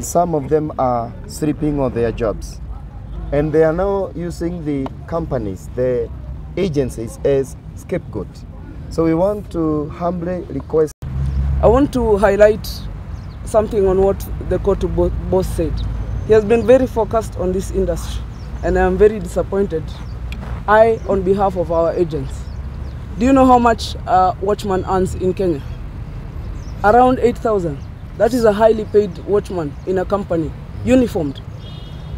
some of them are sleeping on their jobs. And they are now using the companies, the agencies as scapegoat. So we want to humbly request. I want to highlight something on what the Kotu boss said. He has been very focused on this industry, and I am very disappointed. I, on behalf of our agents, do you know how much a watchman earns in Kenya? Around 8,000. That is a highly paid watchman in a company, uniformed.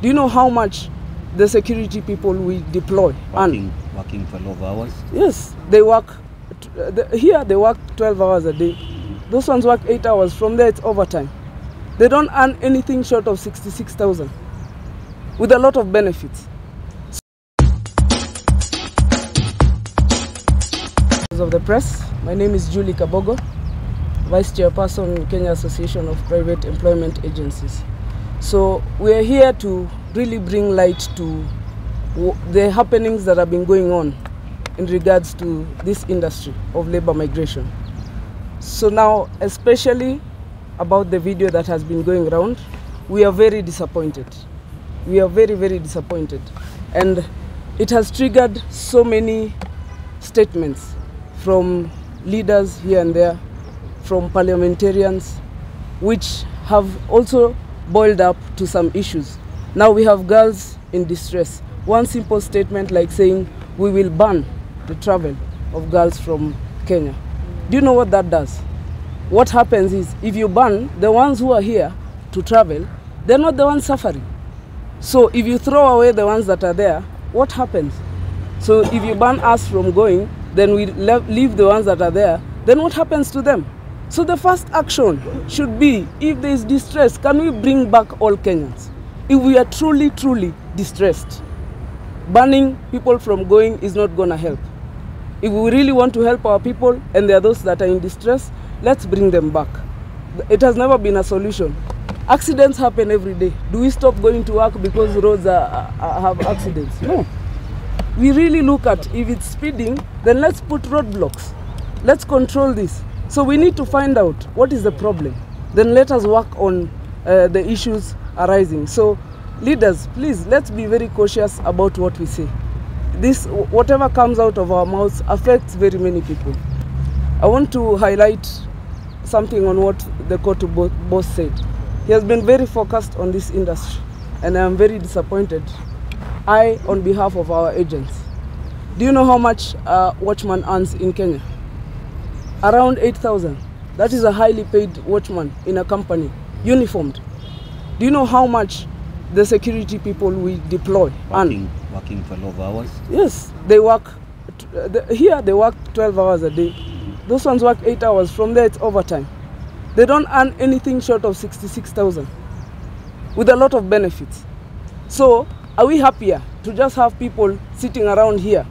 Do you know how much the security people we deploy earn? Working 12 hours? Yes, they work, here they work 12 hours a day. Those ones work 8 hours, from there it's overtime. They don't earn anything short of 66,000 with a lot of benefits. Of the press, my name is Julie Kabogo, Vice Chairperson, Kenya Association of Private Employment Agencies. So we are here to really bring light to the happenings that have been going on in regards to this industry of labor migration. So now, especially about the video that has been going around, we are very disappointed. We are very, very disappointed. And it has triggered so many statements from leaders here and there, from parliamentarians, which have also boiled up to some issues. Now we have girls in distress. One simple statement like saying, we will ban the travel of girls from Kenya. Do you know what that does? What happens is, if you ban the ones who are here to travel, they're not the ones suffering. So if you throw away the ones that are there, what happens? So if you ban us from going, then we leave the ones that are there, then what happens to them? So the first action should be, if there is distress, can we bring back all Kenyans? If we are truly, truly distressed, banning people from going is not going to help. If we really want to help our people, and there are those that are in distress, let's bring them back. It has never been a solution. Accidents happen every day. Do we stop going to work because roads have accidents? No. We really look at, if it's speeding, then let's put roadblocks. Let's control this. So we need to find out what is the problem. Then let us work on the issues arising. So leaders, please, let's be very cautious about what we say. This, whatever comes out of our mouths, affects very many people. I want to highlight something on what the Kotu boss said. He has been very focused on this industry, and I am very disappointed. I, on behalf of our agents, do you know how much a watchman earns in Kenya? Around 8,000. That is a highly paid watchman in a company, uniformed. Do you know how much the security people we deploy earn? Working 12 hours? Yes, they work, here they work 12 hours a day. Those ones work 8 hours, from there it's overtime. They don't earn anything short of 66,000 with a lot of benefits. So are we happier to just have people sitting around here,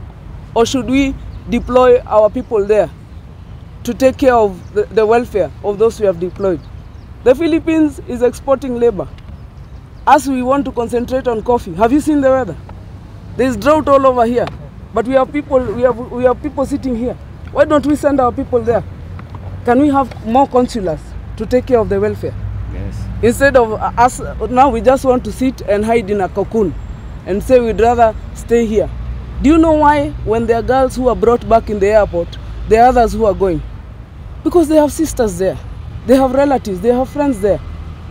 or should we deploy our people there to take care of the welfare of those we have deployed? The Philippines is exporting labor. As we want to concentrate on coffee, have you seen the weather? There is drought all over here, but we have people sitting here. Why don't we send our people there? Can we have more consulars to take care of the welfare? Yes. Instead of us, now we just want to sit and hide in a cocoon and say we'd rather stay here. Do you know why, when there are girls who are brought back in the airport, there are others who are going? Because they have sisters there, they have relatives, they have friends there.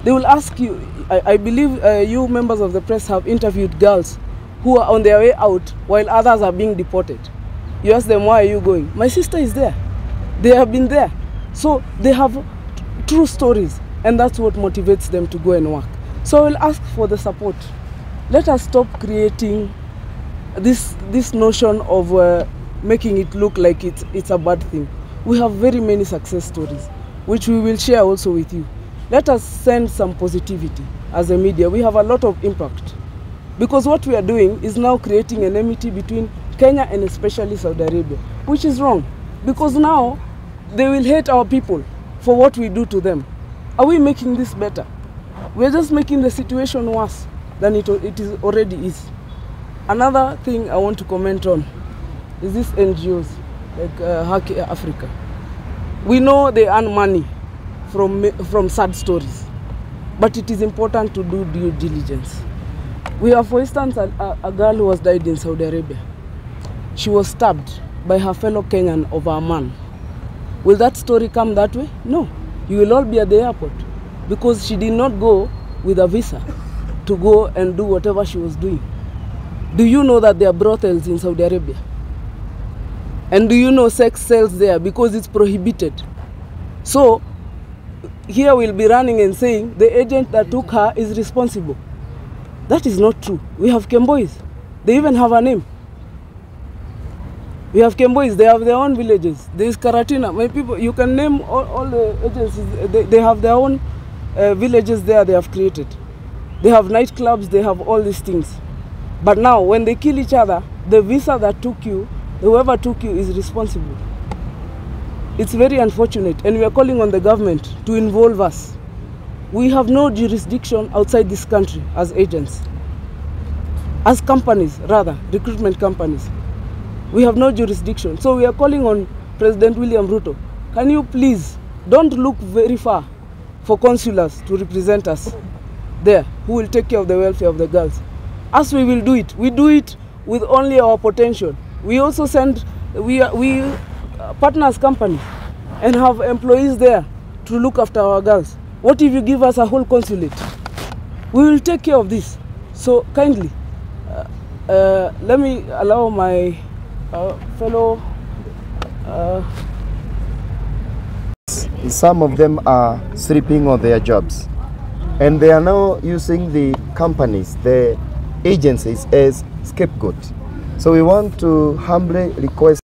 They will ask you, I believe you members of the press have interviewed girls who are on their way out while others are being deported. You ask them, why are you going? My sister is there. They have been there. So they have true stories, and that's what motivates them to go and work. So I will ask for the support. Let us stop creating this notion of making it look like it's a bad thing. We have very many success stories, which we will share also with you. Let us send some positivity as a media. We have a lot of impact, because what we are doing is now creating an enmity between Kenya and especially Saudi Arabia, which is wrong, because now they will hate our people for what we do to them. Are we making this better? We're just making the situation worse than it already is. Another thing I want to comment on is these NGOs like Haki Africa. We know they earn money from sad stories. but it is important to do due diligence. We have, for instance, a girl who was died in Saudi Arabia. She was stabbed by her fellow Kenyan of a man. Will that story come that way? No. You will all be at the airport because she did not go with a visa to go and do whatever she was doing. Do you know that there are brothels in Saudi Arabia? And do you know sex sells there because it's prohibited? So here we'll be running and saying the agent that took her is responsible. That is not true. We have Kembois. They even have a name. We have Kembois. They have their own villages. There is Karatina. My people, you can name all the agencies. They have their own villages there they have created. They have nightclubs. They have all these things. But now, when they kill each other, the visa that took you, whoever took you is responsible. It's very unfortunate, and we are calling on the government to involve us. We have no jurisdiction outside this country as agents. As companies, rather, recruitment companies. We have no jurisdiction. So we are calling on President William Ruto. Can you please, don't look very far for consulars to represent us there, who will take care of the welfare of the girls. As we will do it, we do it with only our potential. We also send, we partners company and have employees there to look after our girls. What if you give us a whole consulate? We will take care of this. So kindly, let me allow my fellow... Some of them are sleeping on their jobs, and they are now using the companies, the agencies, as scapegoat. So we want to humbly request